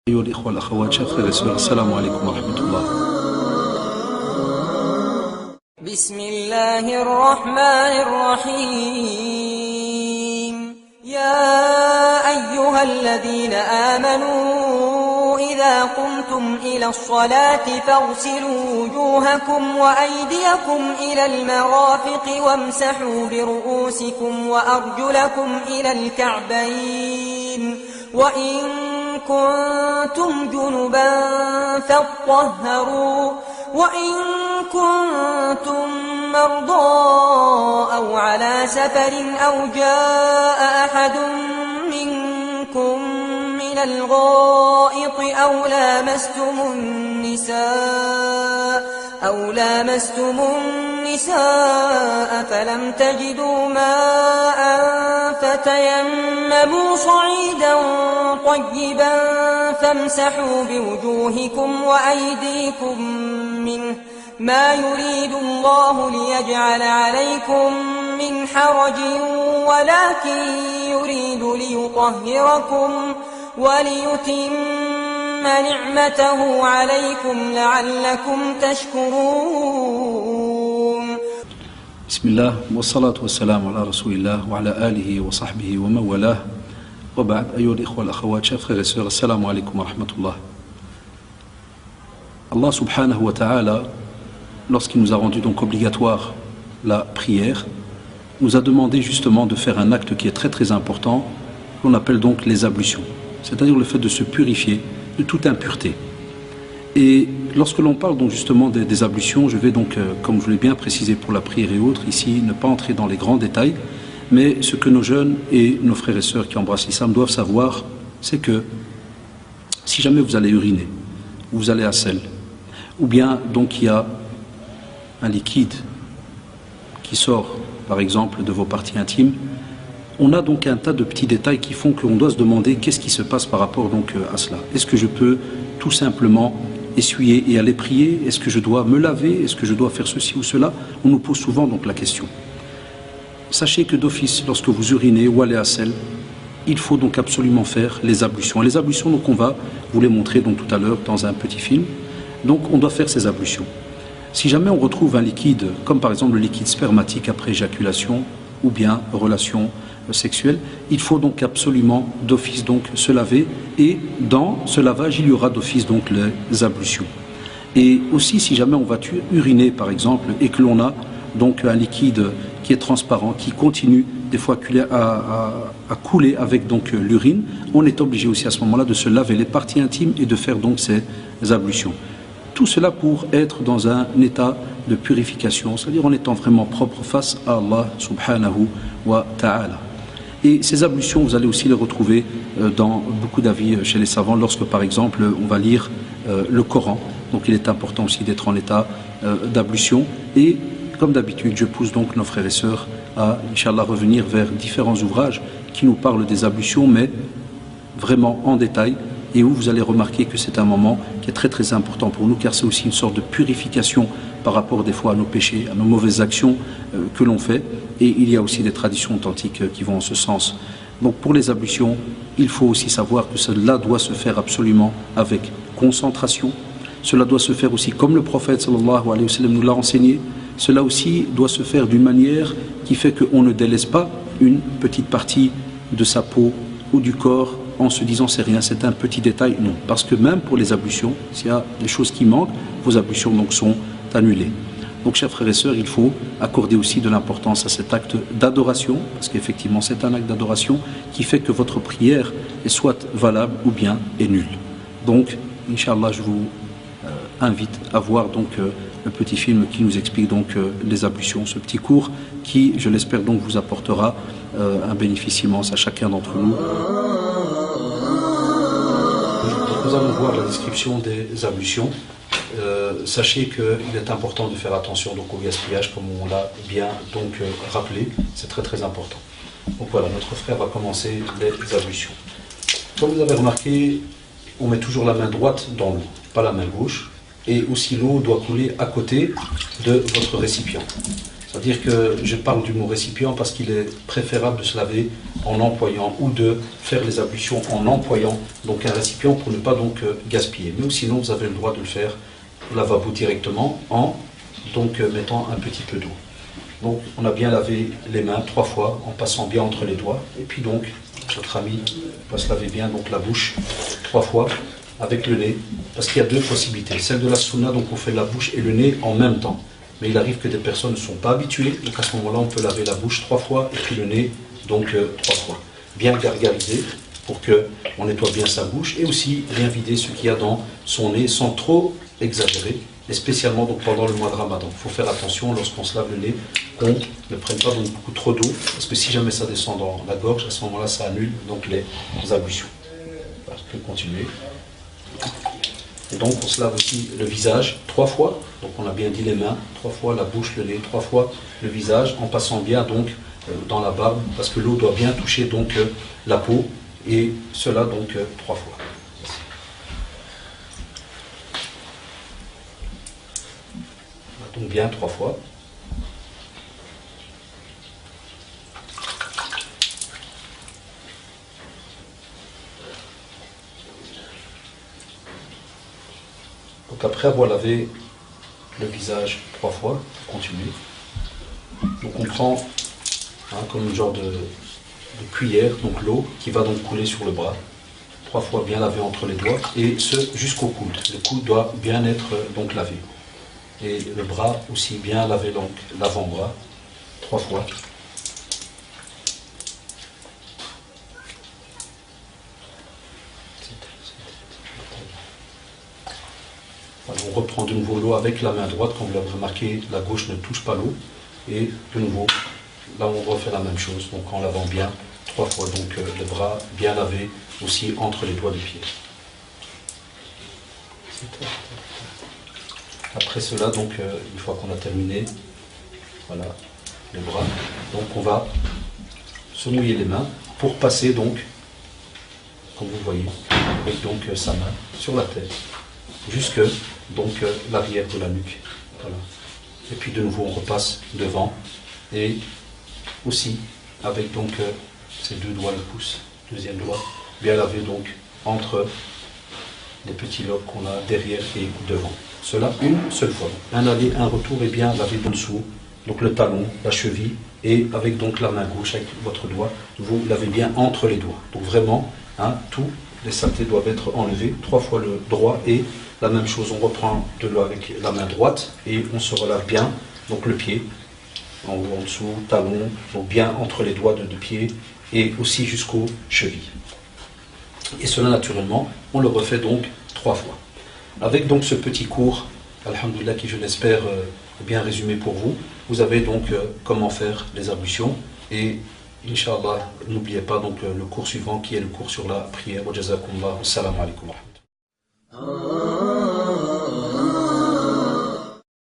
أيها الإخوة والأخوات chers frères et sœurs السلام عليكم ورحمة الله. بسم الله الرحمن الرحيم. يا أيها الذين آمنوا إذا قمتم إلى الصلاة فاغسلوا وجوهكم وأيديكم إلى المرافق وامسحوا برؤوسكم وأرجلكم إلى الكعبين وإن كنتم جنبا فاطهروا وإن كنتم مرضى أو على سفر أو جاء أحد منكم من الغائط أو لامستم النساء فلم تجدوا ماء فتيمموا صعيدا طيبا فامسحوا بوجوهكم وأيديكم منه ما يريد الله ليجعل عليكم من حرج ولكن يريد ليطهركم وليتم نعمته عليكم لعلكم تشكرون. بسم الله والصلاة والسلام على رسول الله وعلى آله وصحبه ومن والاه وبعد. أيها الإخوة والأخوات chers frères et sœurs السلام عليكم ورحمة الله. Allah subhanahu wa ta'ala, lorsqu'il nous a rendu donc obligatoire la prière, nous a demandé justement de faire un acte qui est très très important, qu'on appelle donc les ablutions, c'est-à-dire le fait de se purifier de toute impureté. Et lorsque l'on parle donc justement des ablutions, je vais donc, comme je l'ai bien précisé pour la prière et autres, ici ne pas entrer dans les grands détails, mais ce que nos jeunes et nos frères et sœurs qui embrassent l'islam doivent savoir, c'est que si jamais vous allez uriner, ou vous allez à selle, ou bien donc il y a un liquide qui sort par exemple de vos parties intimes, on a donc un tas de petits détails qui font qu'on doit se demander qu'est-ce qui se passe par rapport donc à cela. Est-ce que je peux tout simplement essuyer et aller prier? Est-ce que je dois me laver? Est-ce que je dois faire ceci ou cela? On nous pose souvent donc la question. Sachez que d'office, lorsque vous urinez ou allez à selle, il faut donc absolument faire les ablutions. Et les ablutions, donc on va vous les montrer donc tout à l'heure dans un petit film. Donc on doit faire ces ablutions. Si jamais on retrouve un liquide, comme par exemple le liquide spermatique après éjaculation ou bien relation sexuelle, il faut donc absolument d'office donc se laver, et dans ce lavage il y aura d'office donc les ablutions. Et aussi si jamais on va uriner par exemple et que l'on a donc un liquide qui est transparent, qui continue des fois à couler avec donc l'urine, on est obligé aussi à ce moment-là de se laver les parties intimes et de faire donc ces ablutions. Tout cela pour être dans un état de purification, c'est-à-dire en étant vraiment propre face à Allah subhanahu wa ta'ala. Et ces ablutions, vous allez aussi les retrouver dans beaucoup d'avis chez les savants, lorsque par exemple on va lire le Coran. Donc il est important aussi d'être en état d'ablution. Et comme d'habitude, je pousse donc nos frères et sœurs à, Inch'Allah, revenir vers différents ouvrages qui nous parlent des ablutions, mais vraiment en détail, et où vous allez remarquer que c'est un moment qui est très très important pour nous, car c'est aussi une sorte de purification par rapport des fois à nos péchés, à nos mauvaises actions que l'on fait, et il y a aussi des traditions authentiques qui vont en ce sens. Donc pour les ablutions, il faut aussi savoir que cela doit se faire absolument avec concentration, cela doit se faire aussi comme le prophète sallallahu alayhi wa sallam nous l'a enseigné, cela aussi doit se faire d'une manière qui fait qu'on ne délaisse pas une petite partie de sa peau ou du corps en se disant c'est rien, c'est un petit détail. Non, parce que même pour les ablutions, s'il y a des choses qui manquent, vos ablutions donc sont annulées. Donc chers frères et sœurs, il faut accorder aussi de l'importance à cet acte d'adoration, parce qu'effectivement c'est un acte d'adoration qui fait que votre prière est soit valable ou bien est nulle. Donc, Inch'Allah, je vous invite à voir donc le petit film qui nous explique donc les ablutions, ce petit cours qui, je l'espère donc, vous apportera un bénéfice immense à chacun d'entre nous. Nous allons voir la description des ablutions. Sachez qu'il est important de faire attention donc au gaspillage, comme on l'a bien donc rappelé, c'est très très important. Donc voilà, notre frère va commencer les ablutions. Comme vous avez remarqué, on met toujours la main droite dans l'eau, pas la main gauche, et aussi l'eau doit couler à côté de votre récipient. C'est-à-dire que je parle du mot récipient parce qu'il est préférable de se laver en employant ou de faire les ablutions en employant donc un récipient pour ne pas donc gaspiller. Mais sinon vous avez le droit de le faire au lavabo directement en donc mettant un petit peu d'eau. Donc on a bien lavé les mains 3 fois en passant bien entre les doigts. Et puis donc notre ami va se laver bien donc la bouche 3 fois avec le nez. Parce qu'il y a 2 possibilités. Celle de la sunna, donc on fait la bouche et le nez en même temps. Mais il arrive que des personnes ne sont pas habituées. Donc à ce moment-là on peut laver la bouche 3 fois et puis le nez donc 3 fois. Bien gargariser pour qu'on nettoie bien sa bouche et aussi bien vider ce qu'il y a dans son nez sans trop exagérer. Et spécialement donc pendant le mois de Ramadan. Il faut faire attention lorsqu'on se lave le nez qu'on ne prenne pas donc beaucoup trop d'eau, parce que si jamais ça descend dans la gorge, à ce moment-là ça annule donc les ablutions. On peut continuer. Et donc on se lave aussi le visage 3 fois, donc on a bien dit les mains 3 fois, la bouche, le nez 3 fois, le visage, en passant bien donc dans la barbe, parce que l'eau doit bien toucher donc la peau, et cela donc 3 fois. Donc bien 3 fois. Donc après avoir lavé le visage 3 fois, on continue. Donc on prend comme une genre de cuillère, donc l'eau qui va donc couler sur le bras. 3 fois bien lavé entre les doigts et ce jusqu'au coude. Le coude doit bien être donc lavé. Et le bras aussi bien lavé, donc l'avant-bras 3 fois. Voilà, on reprend de nouveau l'eau avec la main droite, comme vous l'avez remarqué, la gauche ne touche pas l'eau. Et de nouveau, là on refait la même chose, donc en lavant bien 3 fois, donc le bras bien lavé aussi entre les doigts du pied. Après cela, donc une fois qu'on a terminé, voilà, les bras, donc on va se mouiller les mains pour passer donc, comme vous voyez, avec donc sa main sur la tête, jusque donc l'arrière de la nuque. Voilà. Et puis de nouveau on repasse devant et aussi avec donc ces 2 doigts, le pouce, deuxième doigt, bien lavé donc entre les petits lobes qu'on a derrière et devant. Cela une seule fois. Un aller, un retour et bien laver en dessous, donc le talon, la cheville, et avec donc la main gauche, avec votre doigt, vous lavez bien entre les doigts. Donc vraiment, tous les saletés doivent être enlevées, 3 fois le droit, et la même chose, on reprend de l'eau avec la main droite, et on se relave bien, donc le pied, en haut, en dessous, talon, donc bien entre les doigts de pied, et aussi jusqu'aux chevilles. Et cela naturellement, on le refait donc 3 fois. Avec donc ce petit cours, alhamdoulilah, qui je l'espère est bien résumé pour vous, vous avez donc comment faire les ablutions. Et Inch'Allah, n'oubliez pas donc le cours suivant qui est le cours sur la prière. Wa jazakumullah, assalamu alaikum.